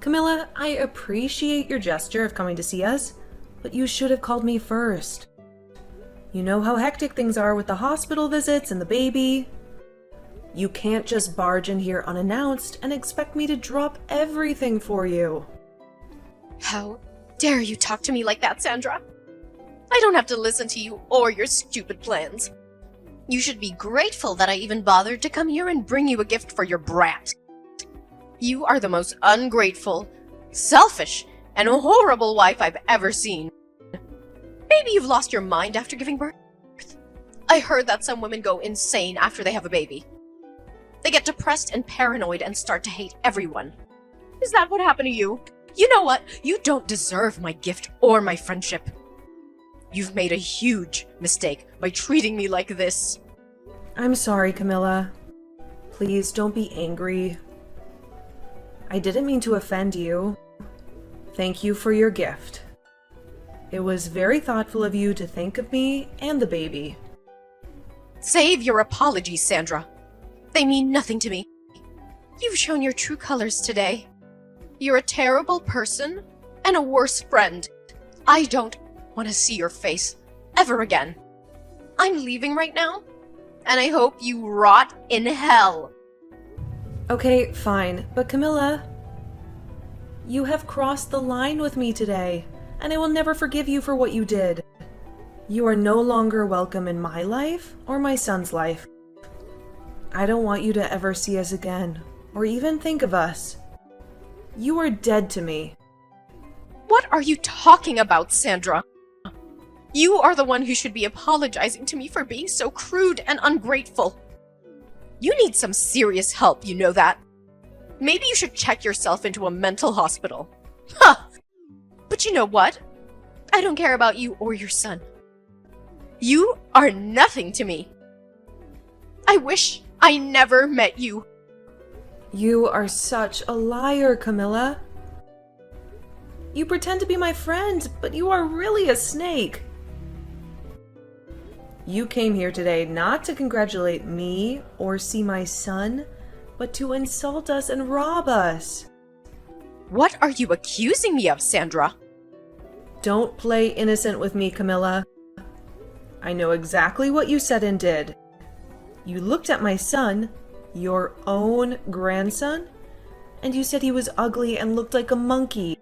Camilla, I appreciate your gesture of coming to see us, but you should have called me first. You know how hectic things are with the hospital visits and the baby. You can't just barge in here unannounced and expect me to drop everything for you. How dare you talk to me like that, Sandra? I don't have to listen to you or your stupid plans. You should be grateful that I even bothered to come here and bring you a gift for your brat. You are the most ungrateful, selfish, and horrible wife I've ever seen. Maybe you've lost your mind after giving birth? I heard that some women go insane after they have a baby. They get depressed and paranoid and start to hate everyone. Is that what happened to you? You know what? You don't deserve my gift or my friendship. You've made a huge mistake by treating me like this. I'm sorry, Camilla. Please don't be angry. I didn't mean to offend you. Thank you for your gift. It was very thoughtful of you to think of me and the baby. Save your apologies, Sandra. They mean nothing to me. You've shown your true colors today. You're a terrible person and a worse friend. I don't want to see your face ever again. I'm leaving right now, and I hope you rot in hell. Okay, fine, but Camilla, you have crossed the line with me today, and I will never forgive you for what you did. You are no longer welcome in my life or my son's life. I don't want you to ever see us again, or even think of us. You are dead to me. What are you talking about, Sandra? You are the one who should be apologizing to me for being so crude and ungrateful. You need some serious help, you know that. Maybe you should check yourself into a mental hospital. Huh! But you know what? I don't care about you or your son. You are nothing to me. I wish I never met you. You are such a liar, Camilla. You pretend to be my friend, but you are really a snake. You came here today not to congratulate me or see my son, but to insult us and rob us. What are you accusing me of, Sandra? Don't play innocent with me, Camilla. I know exactly what you said and did. You looked at my son, your own grandson, and you said he was ugly and looked like a monkey.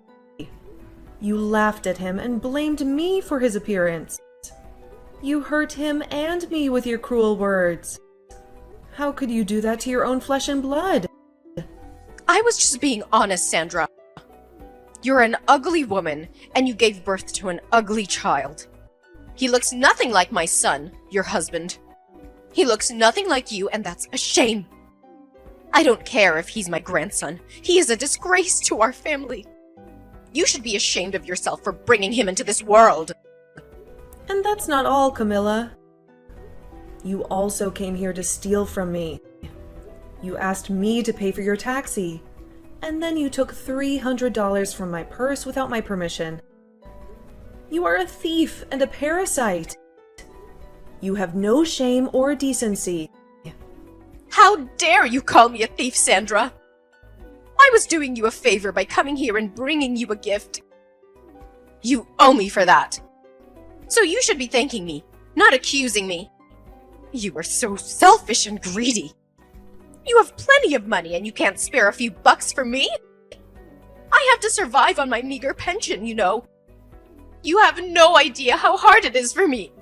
You laughed at him and blamed me for his appearance. You hurt him and me with your cruel words. How could you do that to your own flesh and blood? I was just being honest, Sandra. You're an ugly woman, and you gave birth to an ugly child. He looks nothing like my son, your husband. He looks nothing like you, and that's a shame. I don't care if he's my grandson. He is a disgrace to our family. You should be ashamed of yourself for bringing him into this world. And that's not all, Camilla. You also came here to steal from me. You asked me to pay for your taxi, and then you took $300 from my purse without my permission. You are a thief and a parasite. You have no shame or decency. How dare you call me a thief, Sandra? I was doing you a favor by coming here and bringing you a gift. You owe me for that. So you should be thanking me, not accusing me. You are so selfish and greedy. You have plenty of money and you can't spare a few bucks for me? I have to survive on my meager pension, you know. You have no idea how hard it is for me.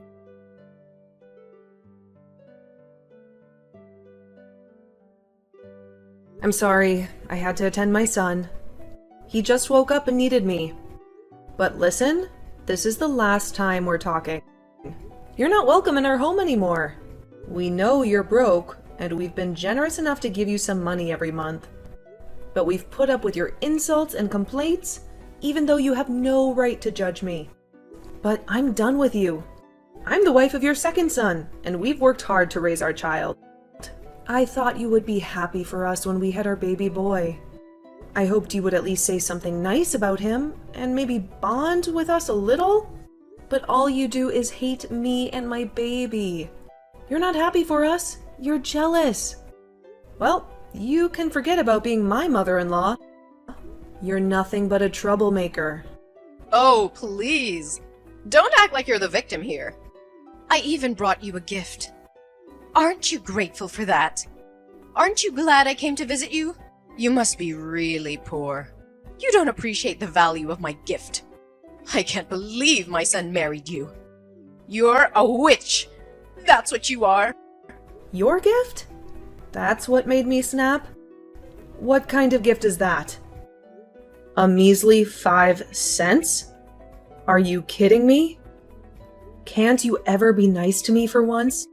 I'm sorry, I had to attend my son. He just woke up and needed me. But listen, this is the last time we're talking. You're not welcome in our home anymore. We know you're broke, and we've been generous enough to give you some money every month. But we've put up with your insults and complaints, even though you have no right to judge me. But I'm done with you. I'm the wife of your second son, and we've worked hard to raise our child. I thought you would be happy for us when we had our baby boy. I hoped you would at least say something nice about him, and maybe bond with us a little. But all you do is hate me and my baby. You're not happy for us. You're jealous. Well, you can forget about being my mother-in-law. You're nothing but a troublemaker. Oh, please. Don't act like you're the victim here. I even brought you a gift. Aren't you grateful for that? Aren't you glad I came to visit you? You must be really poor. You don't appreciate the value of my gift. I can't believe my son married you. You're a witch. That's what you are. Your gift? That's what made me snap? What kind of gift is that? A measly 5 cents? Are you kidding me? Can't you ever be nice to me for once?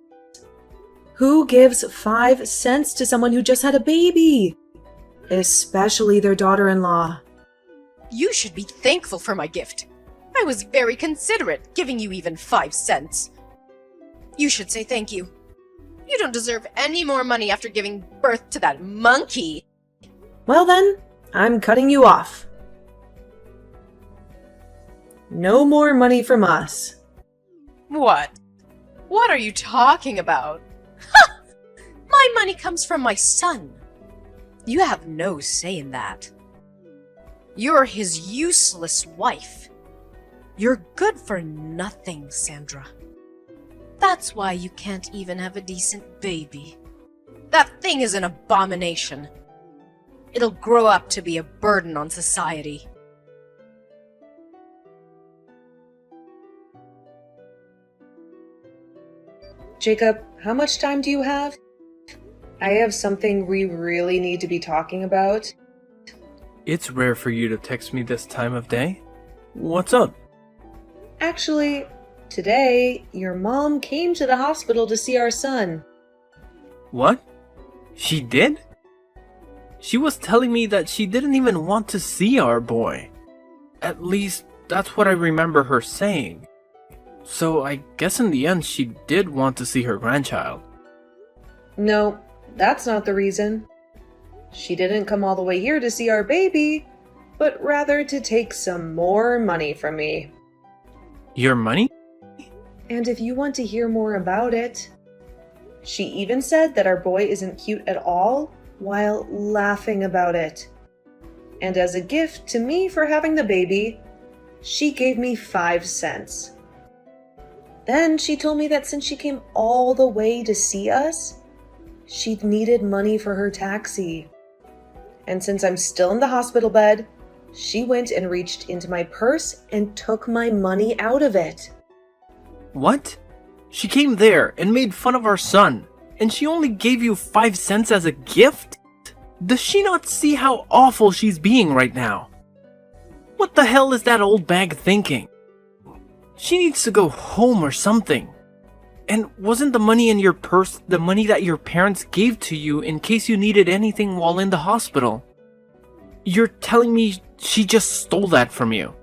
Who gives 5 cents to someone who just had a baby? Especially their daughter-in-law. You should be thankful for my gift. I was very considerate, giving you even 5 cents. You should say thank you. You don't deserve any more money after giving birth to that monkey. Well then, I'm cutting you off. No more money from us. What? What are you talking about? Ha! My money comes from my son. You have no say in that. You're his useless wife. You're good for nothing, Sandra. That's why you can't even have a decent baby. That thing is an abomination. It'll grow up to be a burden on society. Jacob, how much time do you have? I have something we really need to be talking about. It's rare for you to text me this time of day. What's up? Actually, today, your mom came to the hospital to see our son. What? She did? She was telling me that she didn't even want to see our boy. At least, that's what I remember her saying. So I guess in the end she did want to see her grandchild. No, that's not the reason. She didn't come all the way here to see our baby, but rather to take some more money from me. Your money? And if you want to hear more about it, she even said that our boy isn't cute at all while laughing about it. And as a gift to me for having the baby, she gave me 5 cents. Then she told me that since she came all the way to see us, she'd needed money for her taxi. And since I'm still in the hospital bed, she went and reached into my purse and took my money out of it. What? She came there and made fun of our son, and she only gave you 5 cents as a gift? Does she not see how awful she's being right now? What the hell is that old bag thinking? She needs to go home or something. And wasn't the money in your purse the money that your parents gave to you in case you needed anything while in the hospital? You're telling me she just stole that from you?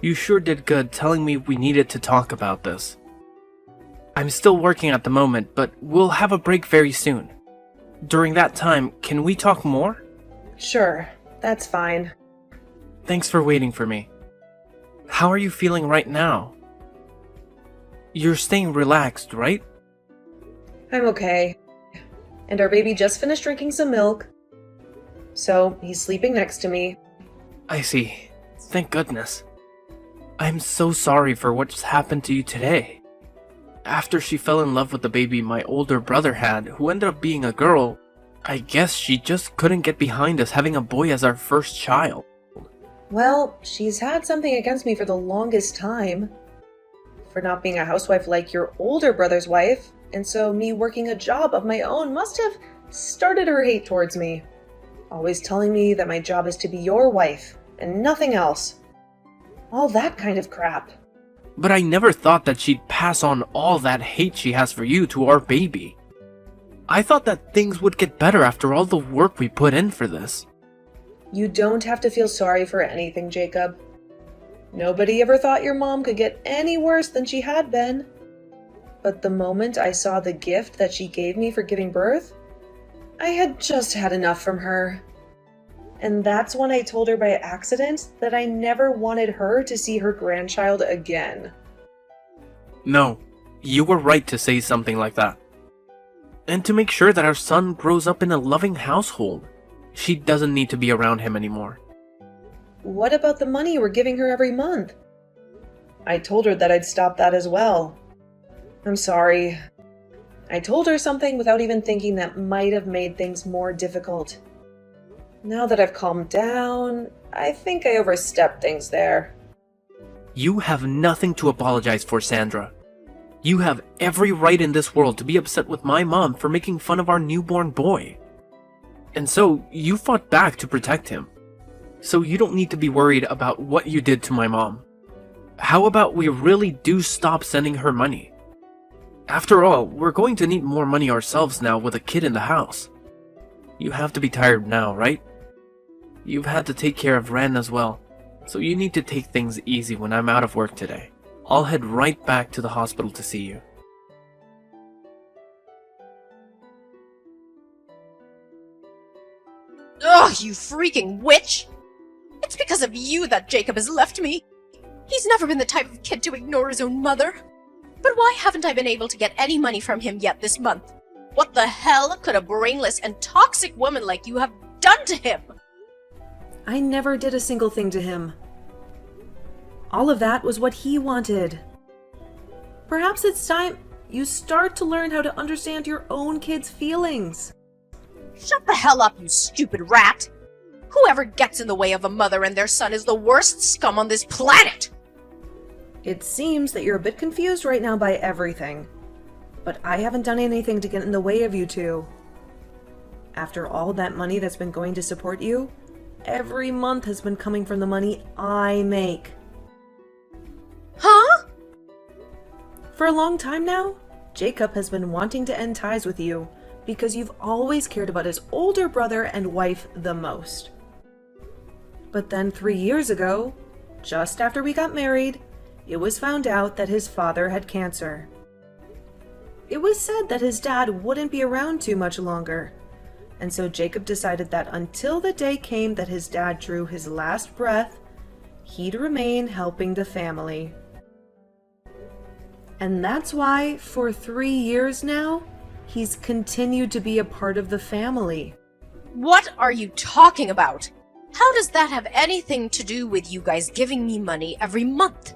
You sure did good telling me we needed to talk about this. I'm still working at the moment, but we'll have a break very soon. During that time, can we talk more? Sure, that's fine. Thanks for waiting for me. How are you feeling right now? You're staying relaxed, right? I'm okay. And our baby just finished drinking some milk, so he's sleeping next to me. I see. Thank goodness. I'm so sorry for what's happened to you today. After she fell in love with the baby my older brother had, who ended up being a girl, I guess she just couldn't get behind us having a boy as our first child. Well, she's had something against me for the longest time. For not being a housewife like your older brother's wife, and so me working a job of my own must have started her hate towards me. Always telling me that my job is to be your wife, and nothing else. All that kind of crap. But I never thought that she'd pass on all that hate she has for you to our baby. I thought that things would get better after all the work we put in for this. You don't have to feel sorry for anything, Jacob. Nobody ever thought your mom could get any worse than she had been. But the moment I saw the gift that she gave me for giving birth, I had just had enough from her. And that's when I told her by accident that I never wanted her to see her grandchild again. No, you were right to say something like that. And to make sure that our son grows up in a loving household, she doesn't need to be around him anymore. what about the money you were giving her every month? I told her that I'd stop that as well. I'm sorry. I told her something without even thinking that might have made things more difficult. Now that I've calmed down, I think I overstepped things there. You have nothing to apologize for, Sandra. You have every right in this world to be upset with my mom for making fun of our newborn boy. And so, you fought back to protect him. So you don't need to be worried about what you did to my mom. How about we really do stop sending her money? After all, we're going to need more money ourselves now with a kid in the house. You have to be tired now, right? You've had to take care of Ren as well, so you need to take things easy when I'm out of work today. I'll head right back to the hospital to see you. Ugh, you freaking witch! It's because of you that Jacob has left me. He's never been the type of kid to ignore his own mother. But why haven't I been able to get any money from him yet this month? What the hell could a brainless and toxic woman like you have done to him? I never did a single thing to him. All of that was what he wanted. Perhaps it's time you start to learn how to understand your own kid's feelings. Shut the hell up, you stupid rat! Whoever gets in the way of a mother and their son is the worst scum on this planet! It seems that you're a bit confused right now by everything, but I haven't done anything to get in the way of you two. After all that money that's been going to support you, every month has been coming from the money I make. Huh? For a long time now, Jacob has been wanting to end ties with you because you've always cared about his older brother and wife the most. But then 3 years ago, just after we got married, it was found out that his father had cancer. It was said that his dad wouldn't be around too much longer, and so Jacob decided that until the day came that his dad drew his last breath, he'd remain helping the family. And that's why, for 3 years now, he's continued to be a part of the family. What are you talking about? How does that have anything to do with you guys giving me money every month?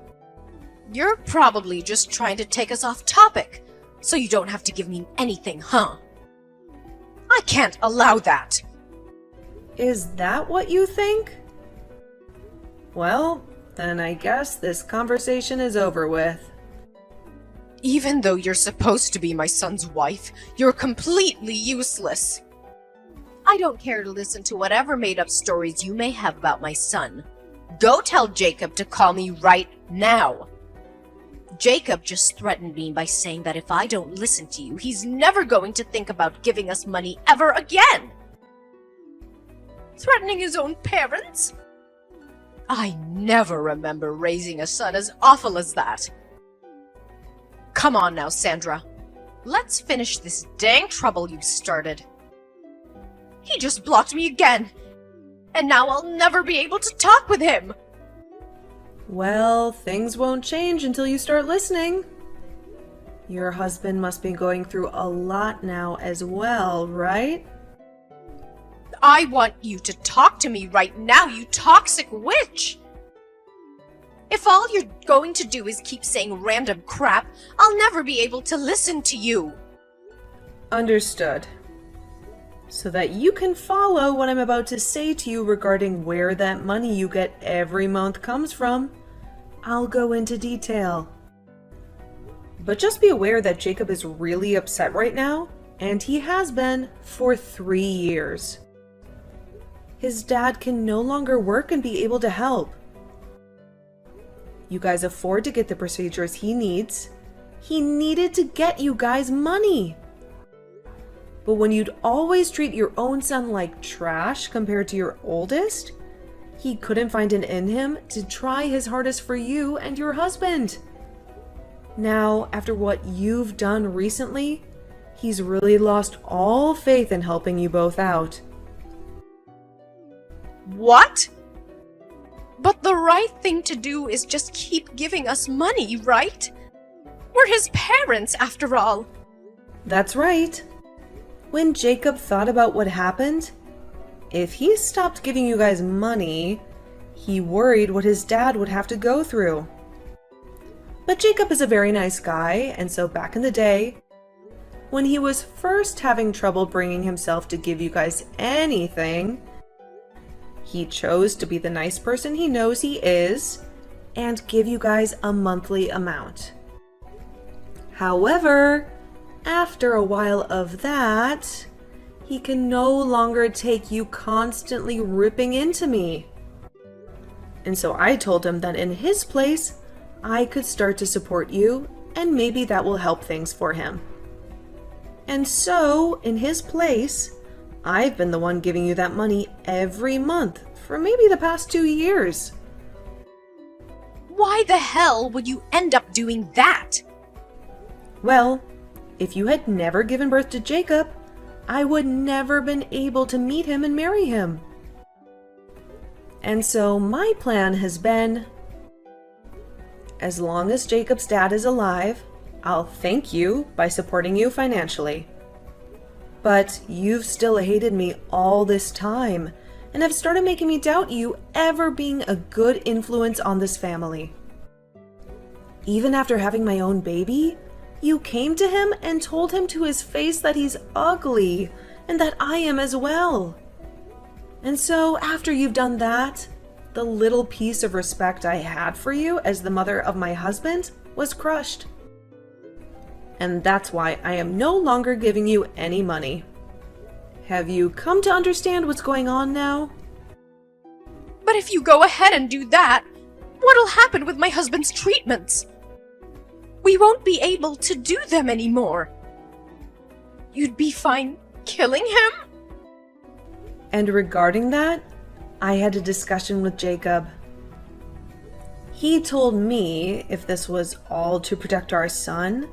You're probably just trying to take us off topic, so you don't have to give me anything, huh? I can't allow that! Is that what you think? Well, then I guess this conversation is over with. Even though you're supposed to be my son's wife, you're completely useless. I don't care to listen to whatever made-up stories you may have about my son. Go tell Jacob to call me right now. Jacob just threatened me by saying that if I don't listen to you, he's never going to think about giving us money ever again. Threatening his own parents? I never remember raising a son as awful as that. Come on now, Sandra. Let's finish this dang trouble you started. He just blocked me again, and now I'll never be able to talk with him. Well, things won't change until you start listening. Your husband must be going through a lot now as well, right? I want you to talk to me right now, you toxic witch! If all you're going to do is keep saying random crap, I'll never be able to listen to you. Understood. So that you can follow what I'm about to say to you regarding where that money you get every month comes from, I'll go into detail. But just be aware that Jacob is really upset right now, and he has been for 3 years. His dad can no longer work and be able to help. You guys afford to get the procedures he needs. He needed to get you guys money. But when you'd always treat your own son like trash compared to your oldest, he couldn't find it in him to try his hardest for you and your husband. Now, after what you've done recently, he's really lost all faith in helping you both out. What? But the right thing to do is just keep giving us money, right? We're his parents, after all. That's right. When Jacob thought about what happened, if he stopped giving you guys money, He worried what his dad would have to go through. But Jacob is a very nice guy, and so back in the day, when he was first having trouble bringing himself to give you guys anything, he chose to be the nice person he knows he is and give you guys a monthly amount. However, after a while of that, he can no longer take you constantly ripping into me. And so I told him that in his place, I could start to support you, and maybe that will help things for him. And so, in his place, I've been the one giving you that money every month for maybe the past 2 years. Why the hell would you end up doing that? Well, if you had never given birth to Jacob, I would never been able to meet him and marry him. And so my plan has been, as long as Jacob's dad is alive, I'll thank you by supporting you financially. But you've still hated me all this time and have started making me doubt you ever being a good influence on this family. Even after having my own baby, you came to him and told him to his face that he's ugly and that I am as well. And so after you've done that, the little piece of respect I had for you as the mother of my husband was crushed. And that's why I am no longer giving you any money. Have you come to understand what's going on now? But if you go ahead and do that, what'll happen with my husband's treatments? We won't be able to do them anymore. You'd be fine killing him? And regarding that, I had a discussion with Jacob. He told me if this was all to protect our son,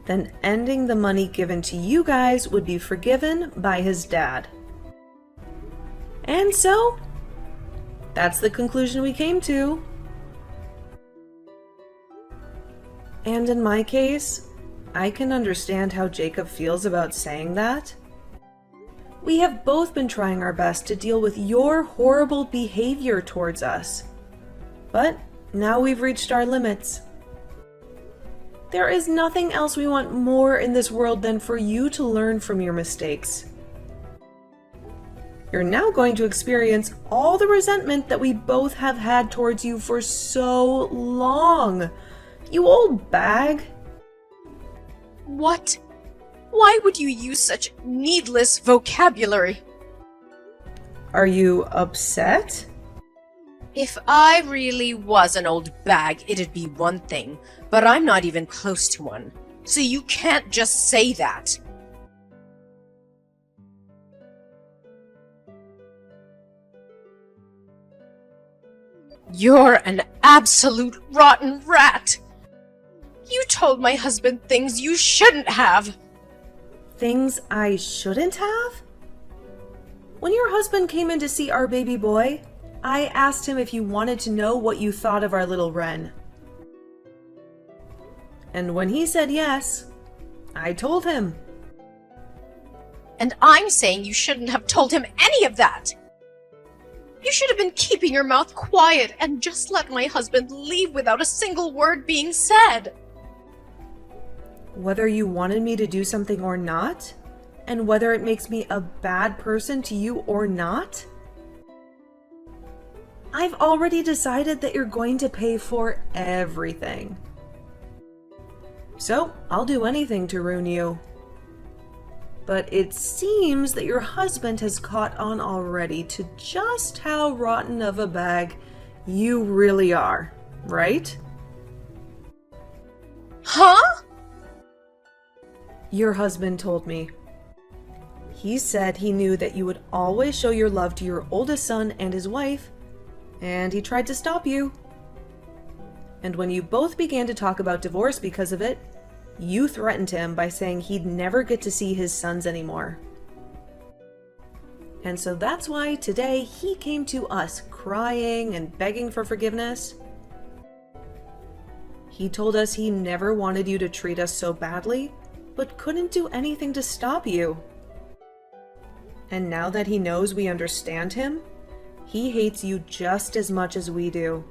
then ending the money given to you guys would be forgiven by his dad. And so, that's the conclusion we came to. And in my case, I can understand how Jacob feels about saying that. We have both been trying our best to deal with your horrible behavior towards us. But now we've reached our limits. There is nothing else we want more in this world than for you to learn from your mistakes. You're now going to experience all the resentment that we both have had towards you for so long. You old bag. What? Why would you use such needless vocabulary? Are you upset? If I really was an old bag, it'd be one thing, but I'm not even close to one. So you can't just say that. You're an absolute rotten rat! You told my husband things you shouldn't have! Things I shouldn't have? When your husband came in to see our baby boy, I asked him if you wanted to know what you thought of our little Wren. And when he said yes, I told him. And I'm saying you shouldn't have told him any of that! You should have been keeping your mouth quiet and just let my husband leave without a single word being said! Whether you wanted me to do something or not, and whether it makes me a bad person to you or not, I've already decided that you're going to pay for everything. So, I'll do anything to ruin you. But it seems that your husband has caught on already to just how rotten of a bag you really are, right? Huh? Your husband told me. He said he knew that you would always show your love to your oldest son and his wife, and he tried to stop you. And when you both began to talk about divorce because of it, you threatened him by saying he'd never get to see his sons anymore. And so that's why today he came to us crying and begging for forgiveness. He told us he never wanted you to treat us so badly, but couldn't do anything to stop you. And now that he knows we understand him, He hates you just as much as we do.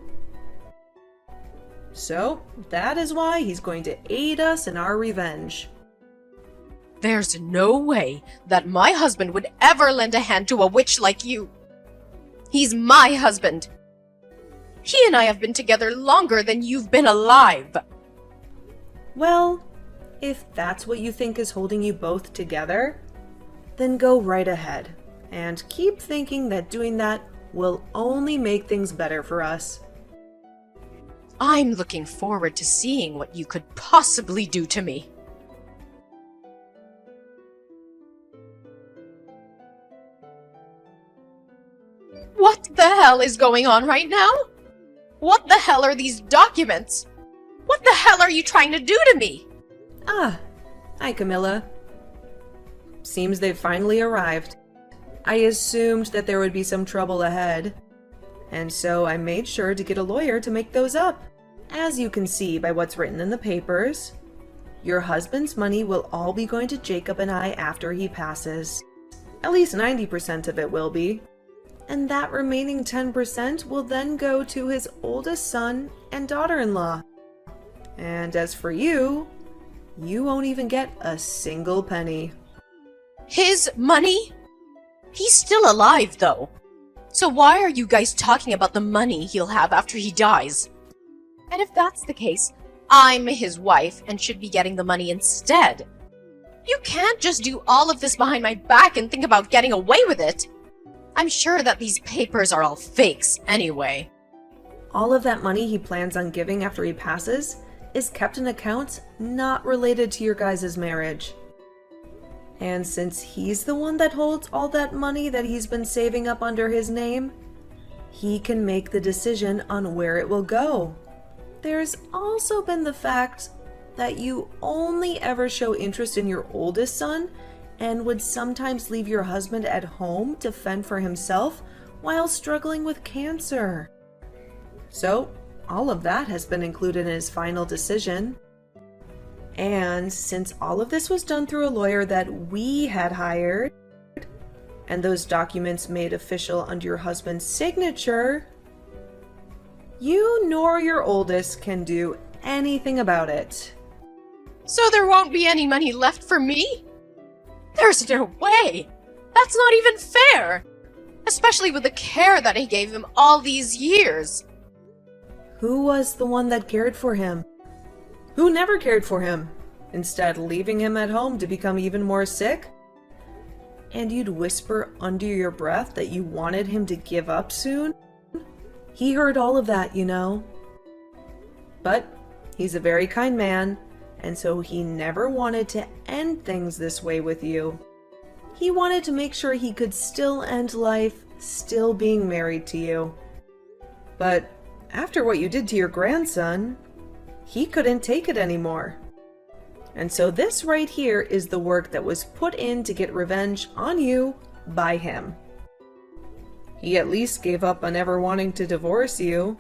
So, that is why he's going to aid us in our revenge. There's no way that my husband would ever lend a hand to a witch like you. He's my husband. He and I have been together longer than you've been alive. Well, if that's what you think is holding you both together, then go right ahead and keep thinking that doing that will only make things better for us. I'm looking forward to seeing what you could possibly do to me. What the hell is going on right now? What the hell are these documents? What the hell are you trying to do to me? Ah, hi Camilla. Seems they've finally arrived. I assumed that there would be some trouble ahead, and so I made sure to get a lawyer to make those up. As you can see by what's written in the papers, your husband's money will all be going to Jacob and I after he passes. At least 90% of it will be. And that remaining 10% will then go to his oldest son and daughter-in-law. And as for you, you won't even get a single penny. His money? He's still alive, though. So why are you guys talking about the money he'll have after he dies? And if that's the case, I'm his wife and should be getting the money instead. You can't just do all of this behind my back and think about getting away with it. I'm sure that these papers are all fakes anyway. All of that money he plans on giving after he passes is kept in accounts not related to your guys' marriage. And since he's the one that holds all that money that he's been saving up under his name, he can make the decision on where it will go. There's also been the fact that you only ever show interest in your oldest son and would sometimes leave your husband at home to fend for himself while struggling with cancer. So, all of that has been included in his final decision. And since all of this was done through a lawyer that we had hired, and those documents made official under your husband's signature, you nor your oldest can do anything about it. So there won't be any money left for me? There's no way! That's not even fair! Especially with the care that I gave him all these years. Who was the one that cared for him? Who never cared for him, instead leaving him at home to become even more sick? And you'd whisper under your breath that you wanted him to give up soon? He heard all of that, you know. But he's a very kind man, and so he never wanted to end things this way with you. He wanted to make sure he could still end life still being married to you. But after what you did to your grandson, he couldn't take it anymore. And so this right here is the work that was put in to get revenge on you by him. He at least gave up on ever wanting to divorce you.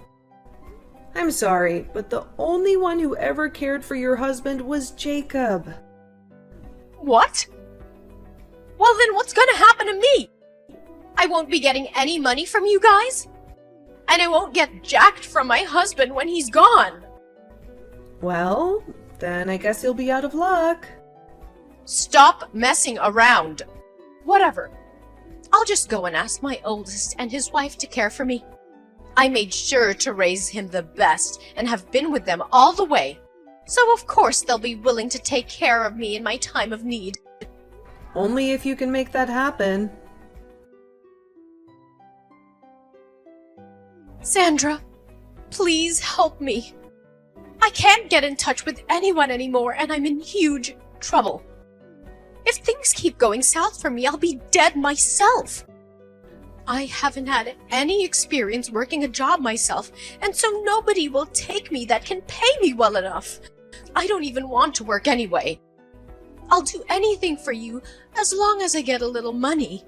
I'm sorry, but the only one who ever cared for your husband was Jacob. What? Well then what's gonna happen to me? I won't be getting any money from you guys? And I won't get jacked from my husband when he's gone. Well, then I guess you'll be out of luck. Stop messing around. Whatever. I'll just go and ask my oldest and his wife to care for me. I made sure to raise him the best and have been with them all the way. So of course they'll be willing to take care of me in my time of need. Only if you can make that happen. Sandra, please help me. I can't get in touch with anyone anymore and I'm in huge trouble. If things keep going south for me, I'll be dead myself. I haven't had any experience working a job myself, and so nobody will take me that can pay me well enough. I don't even want to work anyway. I'll do anything for you as long as I get a little money.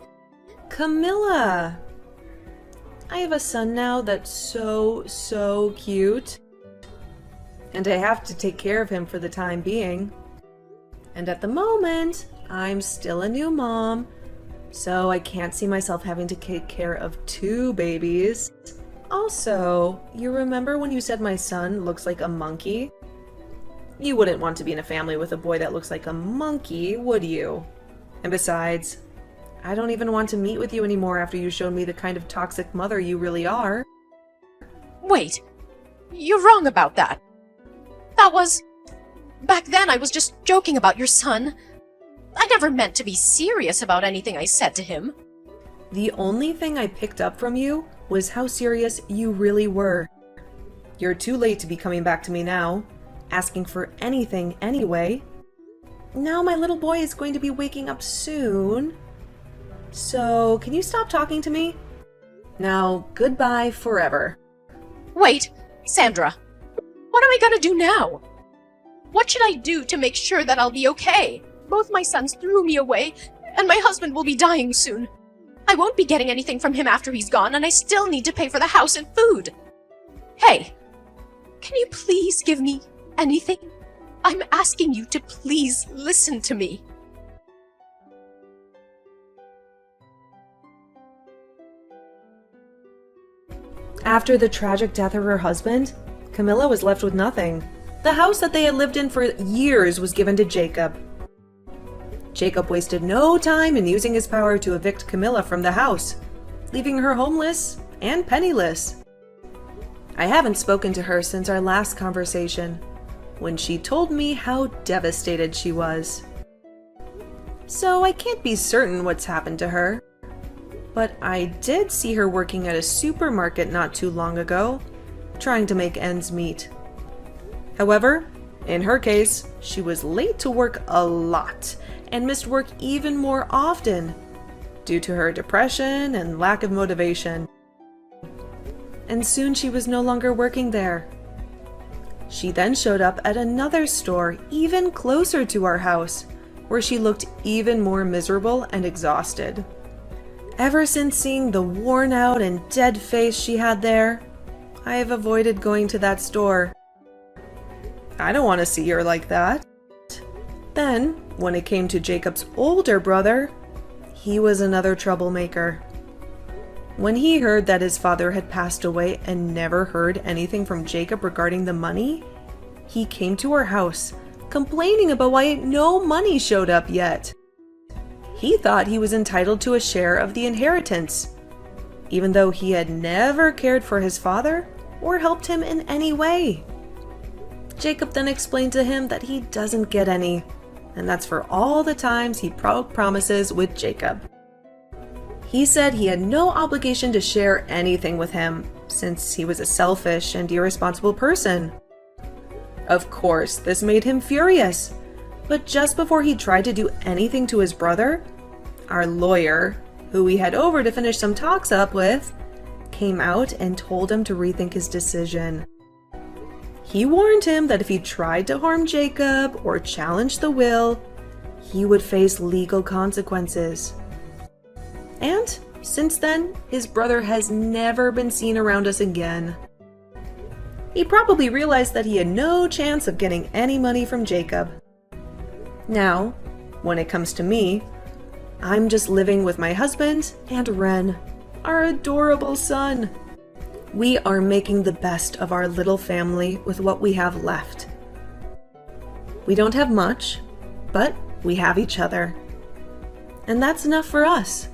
Camilla! I have a son now that's so cute. And I have to take care of him for the time being. And at the moment, I'm still a new mom, so I can't see myself having to take care of 2 babies. Also, you remember when you said my son looks like a monkey? You wouldn't want to be in a family with a boy that looks like a monkey, would you? And besides, I don't even want to meet with you anymore after you showed me the kind of toxic mother you really are. Wait, you're wrong about that. Back then I was just joking about your son. I never meant to be serious about anything I said to him. The only thing I picked up from you was how serious you really were. You're too late to be coming back to me now, asking for anything anyway. Now my little boy is going to be waking up soon. So, can you stop talking to me? Now, goodbye forever. Wait, Sandra. What am I gonna do now? What should I do to make sure that I'll be okay? Both my sons threw me away, and my husband will be dying soon. I won't be getting anything from him after he's gone, and I still need to pay for the house and food. Hey, can you please give me anything? I'm asking you to please listen to me. After the tragic death of her husband, Camilla was left with nothing. The house that they had lived in for years was given to Jacob. Jacob wasted no time in using his power to evict Camilla from the house, leaving her homeless and penniless. I haven't spoken to her since our last conversation, when she told me how devastated she was. So I can't be certain what's happened to her. But I did see her working at a supermarket not too long ago, trying to make ends meet. However, in her case, she was late to work a lot and missed work even more often due to her depression and lack of motivation. And soon she was no longer working there. She then showed up at another store even closer to our house, where she looked even more miserable and exhausted. Ever since seeing the worn out and dead face she had there, I have avoided going to that store. I don't want to see her like that. Then, when it came to Jacob's older brother, he was another troublemaker. When he heard that his father had passed away and never heard anything from Jacob regarding the money, he came to our house, complaining about why no money showed up yet. He thought he was entitled to a share of the inheritance, even though he had never cared for his father or helped him in any way. Jacob then explained to him that he doesn't get any, and that's for all the times he broke promises with Jacob. He said he had no obligation to share anything with him, since he was a selfish and irresponsible person. Of course, this made him furious, but just before he tried to do anything to his brother, our lawyer, who we had over to finish some talks up with, came out and told him to rethink his decision. He warned him that if he tried to harm Jacob or challenge the will, he would face legal consequences. And since then, his brother has never been seen around us again. He probably realized that he had no chance of getting any money from Jacob. Now, when it comes to me, I'm just living with my husband and Ren, our adorable son. We are making the best of our little family with what we have left. We don't have much, but we have each other. And that's enough for us.